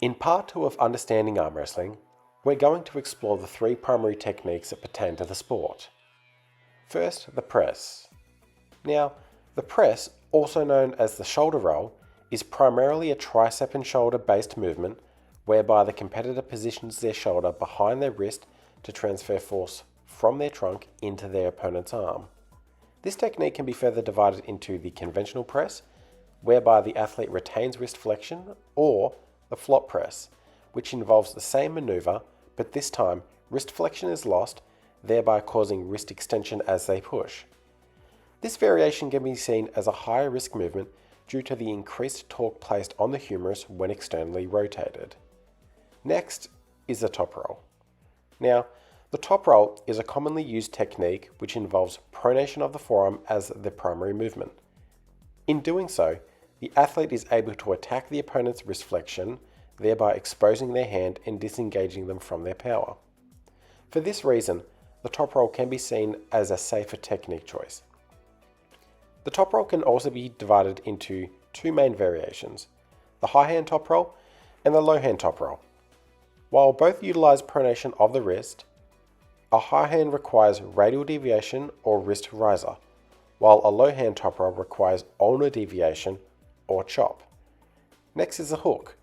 In part 2 of Understanding Arm Wrestling, we're going to explore the three primary techniques that pertain to the sport. First, the press. Now, the press, also known as the shoulder roll, is primarily a tricep and shoulder based movement whereby the competitor positions their shoulder behind their wrist to transfer force from their trunk into their opponent's arm. This technique can be further divided into the conventional press, whereby the athlete retains wrist flexion, or the flop press, which involves the same maneuver, but this time wrist flexion is lost, thereby causing wrist extension as they push. This variation can be seen as a higher risk movement due to the increased torque placed on the humerus when externally rotated. Next is the top roll. Now, the top roll is a commonly used technique which involves pronation of the forearm as the primary movement. In doing so, the athlete is able to attack the opponent's wrist flexion, thereby exposing their hand and disengaging them from their power. For this reason, the top roll can be seen as a safer technique choice. The top roll can also be divided into two main variations, the high hand top roll and the low hand top roll. While both utilize pronation of the wrist, a high hand requires radial deviation or wrist riser, while a low hand top roll requires ulnar deviation or chop. Next is the hook,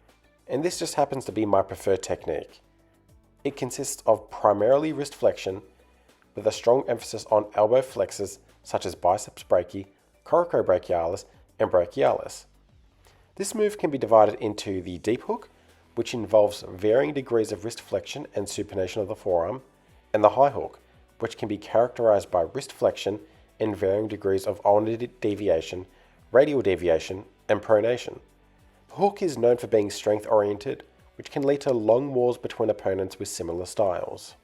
and this just happens to be my preferred technique. It consists of primarily wrist flexion with a strong emphasis on elbow flexors such as biceps brachii, coracobrachialis, and brachialis. This move can be divided into the deep hook, which involves varying degrees of wrist flexion and supination of the forearm, and the high hook, which can be characterized by wrist flexion and varying degrees of ulnar deviation, radial deviation, and pronation. The hook is known for being strength oriented, which can lead to long wars between opponents with similar styles.